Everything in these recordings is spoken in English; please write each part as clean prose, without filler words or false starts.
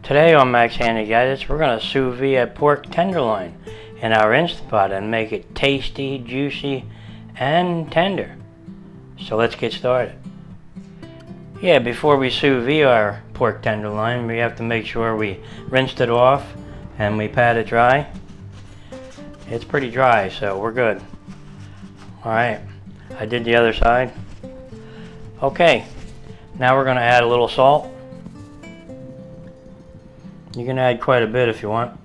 Today on Max Handy Gadgets, we're going to sous vide pork tenderloin in our Instant Pot and make it tasty, juicy, and tender. So let's get started. Yeah, before we sous vide our pork tenderloin, we have to make sure we rinsed it off and we pat it dry. It's pretty dry, so we're good. Alright, I did the other side. Okay, now we're going to add a little salt. You can add quite a bit if you want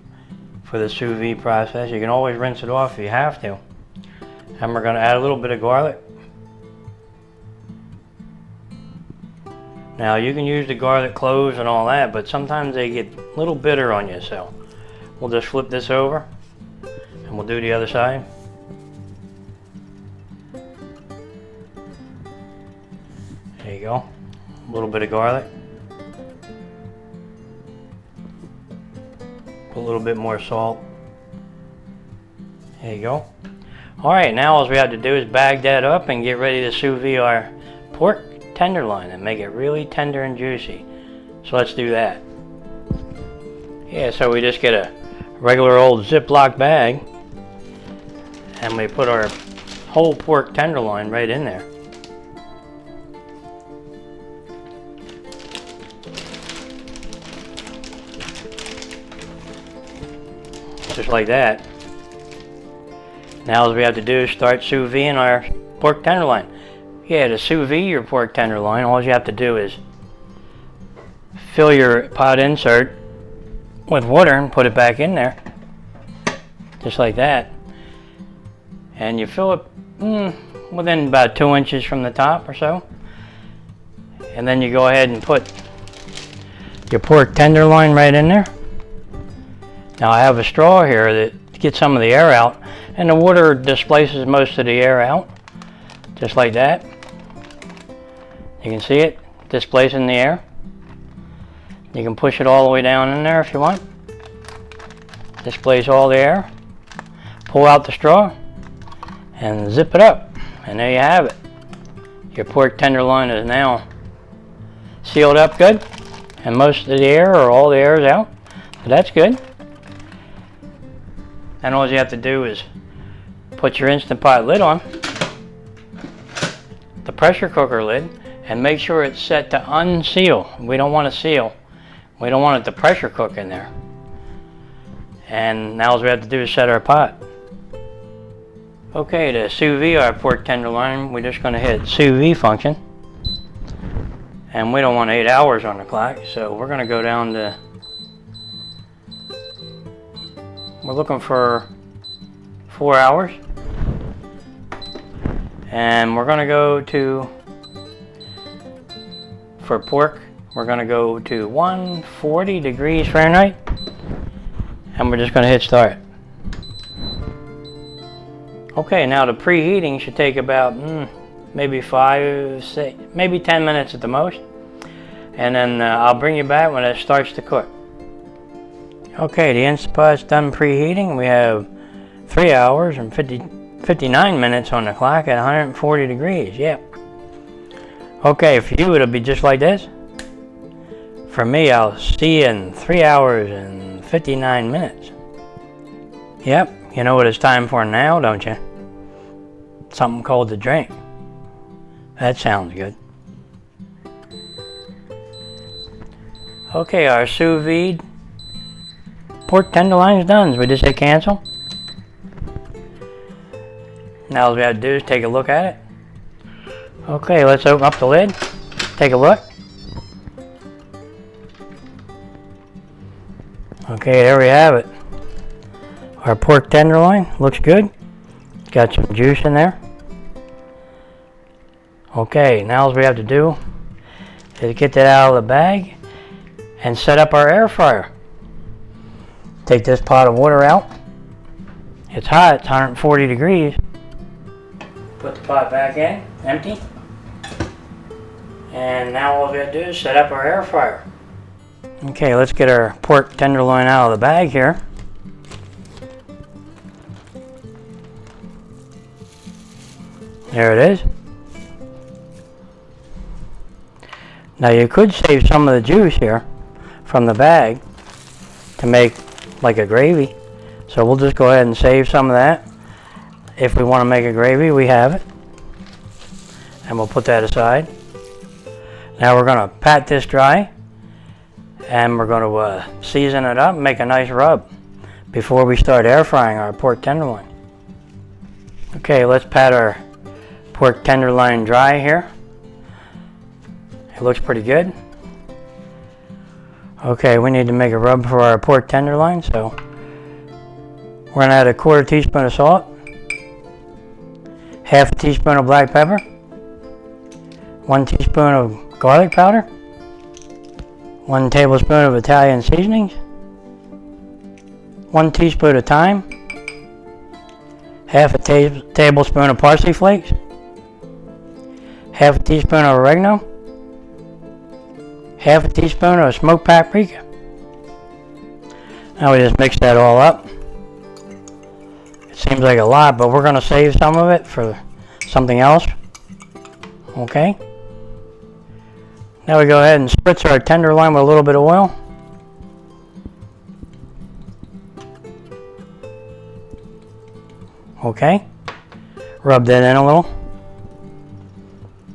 for the sous vide process. You can always rinse it off if you have to. And we're going to add a little bit of garlic. Now you can use the garlic cloves and all that, but sometimes they get a little bitter on you, so we'll just flip this over and we'll do the other side. There you go. A little bit of garlic. Put a little bit more salt. There you go. Alright, now all we have to do is bag that up and get ready to sous vide our pork tenderloin and make it really tender and juicy. So let's do that. Yeah, so we just get a regular old Ziploc bag and we put our whole pork tenderloin right in there. Just like that. Now all we have to do is start sous videing our pork tenderloin. Yeah, to sous vide your pork tenderloin, all you have to do is fill your pot insert with water and put it back in there. Just like that. And you fill it within about 2 inches from the top or so. And then you go ahead and put your pork tenderloin right in there. Now I have a straw here that gets some of the air out, and the water displaces most of the air out, just like that. You can see it displacing the air. You can push it all the way down in there if you want. Displace all the air. Pull out the straw and zip it up, and there you have it. Your pork tenderloin is now sealed up good, and most of the air or all the air is out, so that's good. And all you have to do is put your Instant Pot lid on, the pressure cooker lid, and make sure it's set to unseal. We don't want to seal. We don't want it to pressure cook in there. And now all we have to do is set our pot. Okay, to sous vide our pork tenderloin, we're just going to hit sous vide function. And we don't want 8 hours on the clock, so we're going to go down to, we're looking for 4 hours. And we're going to go to, for pork, we're going to go to 140 degrees Fahrenheit. And we're just going to hit start. Okay, now the preheating should take about maybe 10 minutes at the most. And then I'll bring you back when it starts to cook. Okay, the Instant Pot's done preheating. We have 3 hours and 59 minutes on the clock at 140 degrees. Yep. Okay, for you it'll be just like this. For me, I'll see you in 3 hours and 59 minutes. Yep, you know what it's time for now, don't you? Something cold to drink. That sounds good. Okay, our sous vide pork tenderloin is done. So we just hit cancel. Now all we have to do is take a look at it. Okay, let's open up the lid. Take a look. Okay, there we have it. Our pork tenderloin looks good. It's got some juice in there. Okay, now all we have to do is get that out of the bag and set up our air fryer. Take this pot of water out. It's hot, it's 140 degrees. Put the pot back in, empty. And now all we have to do is set up our air fryer. Okay, let's get our pork tenderloin out of the bag here. There it is. Now you could save some of the juice here from the bag to make like a gravy. So we'll just go ahead and save some of that. If we want to make a gravy, we have it. And we'll put that aside. Now we're going to pat this dry. And we're going to season it up and make a nice rub before we start air frying our pork tenderloin. Okay, let's pat our pork tenderloin dry here. It looks pretty good. Okay, we need to make a rub for our pork tenderloin, so we're going to add a 1/4 teaspoon of salt, 1/2 teaspoon of black pepper, 1 teaspoon of garlic powder, 1 tablespoon of Italian seasonings, 1 teaspoon of thyme, 1/2 tablespoon of parsley flakes, 1/2 teaspoon of oregano, 1/2 teaspoon of smoked paprika. Now we just mix that all up. It seems like a lot, but we're going to save some of it for something else. Okay. Now we go ahead and spritz our tenderloin with a little bit of oil. Okay. Rub that in a little.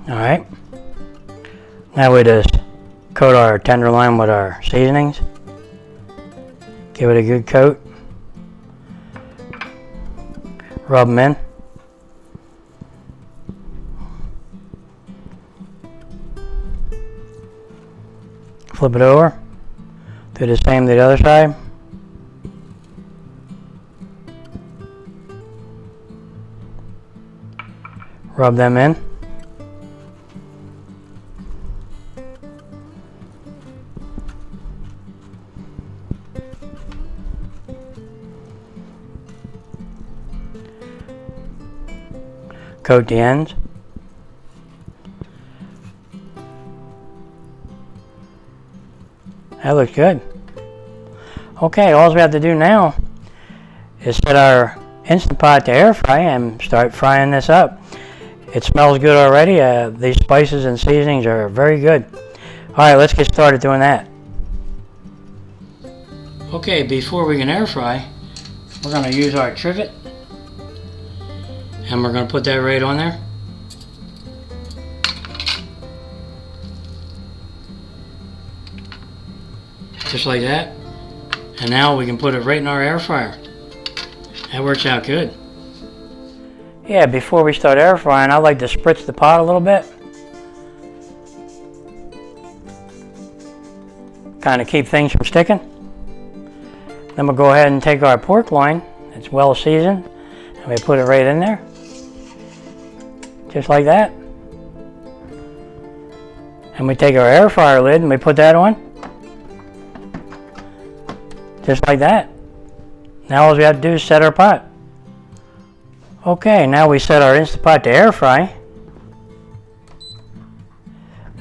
Alright. Now we just coat our tenderloin with our seasonings. Give it a good coat. Rub them in. Flip it over. Do the same to the other side. Rub them in. Coat the ends. That looks good. Okay, all we have to do now is set our Instant Pot to air fry and start frying this up. It smells good already. These spices and seasonings are very good. Alright, let's get started doing that. Okay, before we can air fry, we're going to use our trivet. And we're going to put that right on there. Just like that. And now we can put it right in our air fryer. That works out good. Yeah, before we start air frying, I like to spritz the pot a little bit. Kind of keep things from sticking. Then we'll go ahead and take our pork loin. It's well seasoned. And we put it right in there. Just like that. And we take our air fryer lid and we put that on. Just like that. Now all we have to do is set our pot. Okay, now we set our Instant Pot to air fry.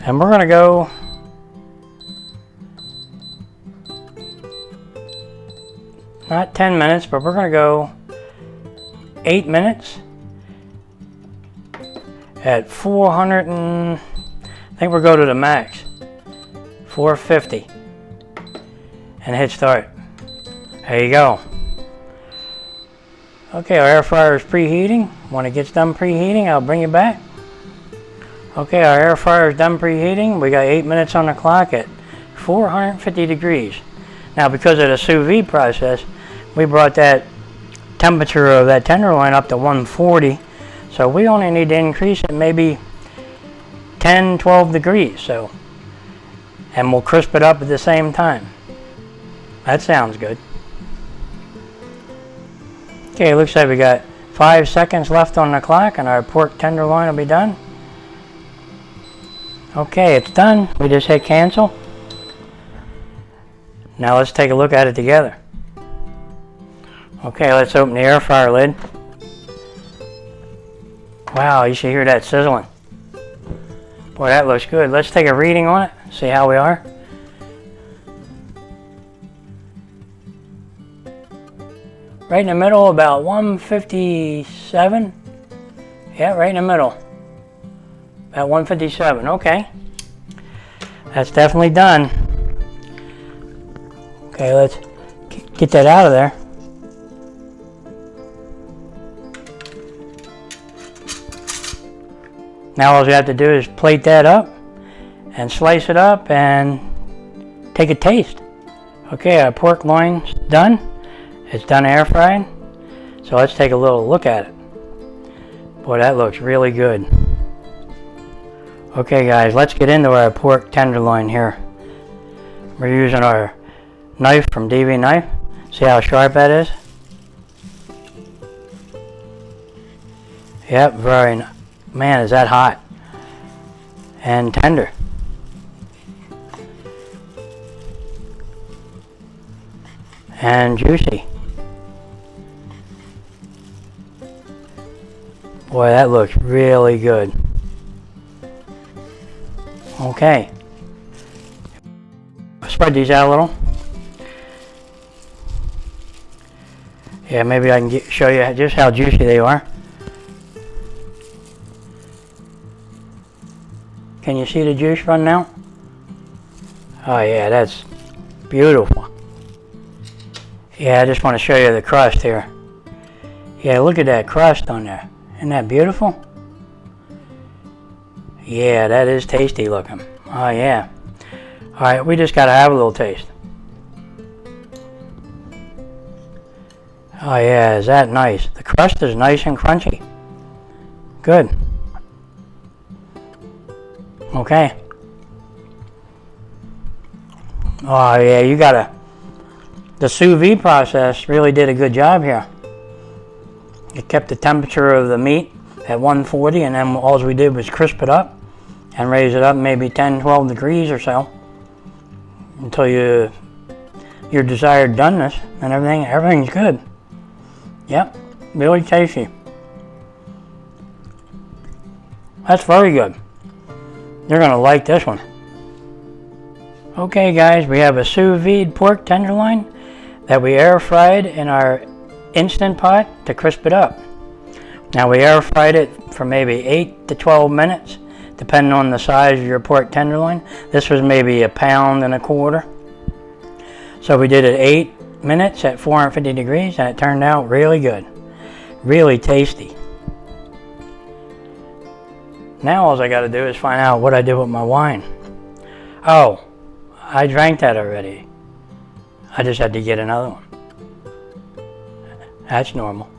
And we're going to go not 10 minutes, but we're going to go 8 minutes at 400 and I think we'll go to the max, 450, and hit start. There you go. Okay, our air fryer is preheating. When it gets done preheating, I'll bring you back. Okay, our air fryer is done preheating. We got 8 minutes on the clock at 450 degrees. Now, because of the sous vide process, we brought that temperature of that tenderloin up to 140. So we only need to increase it maybe 10, 12 degrees. So, and we'll crisp it up at the same time. That sounds good. Okay, it looks like we got 5 seconds left on the clock and our pork tenderloin will be done. Okay, it's done. We just hit cancel. Now let's take a look at it together. Okay, let's open the air fryer lid. Wow, you should hear that sizzling. Boy, that looks good. Let's take a reading on it, see how we are. Right in the middle, about 157. Yeah, right in the middle. About 157, okay. That's definitely done. Okay, let's Get that out of there. Now all you have to do is plate that up and slice it up and take a taste. Okay, our pork loin's done. It's done air frying. So let's take a little look at it. Boy, that looks really good. Okay guys, let's get into our pork tenderloin here. We're using our knife from DV Knife. See how sharp that is? Yep, very nice. Man, is that hot and tender. And juicy. Boy, that looks really good. Okay. Spread these out a little. Yeah, maybe I can show you just how juicy they are. Can you see the juice running out? Oh yeah, that's beautiful. Yeah, I just want to show you the crust here. Yeah, look at that crust on there. Isn't that beautiful? Yeah, that is tasty looking. Oh yeah. Alright, we just gotta have a little taste. Oh yeah, is that nice? The crust is nice and crunchy. Good. Okay. Oh yeah, you gotta... The sous vide process really did a good job here. It kept the temperature of the meat at 140, and then all we did was crisp it up and raise it up maybe 10-12 degrees or so until your desired doneness, and everything's good. Yep, really tasty. That's very good. You're gonna like this one. Okay guys, we have a sous vide pork tenderloin that we air fried in our Instant Pot to crisp it up. Now we air fried it for maybe 8 to 12 minutes depending on the size of your pork tenderloin. This was maybe 1.25 pounds. So we did it 8 minutes at 450 degrees and it turned out really good. Really tasty. Now all I got to do is find out what I did with my wine. Oh, I drank that already. I just had to get another one. That's normal.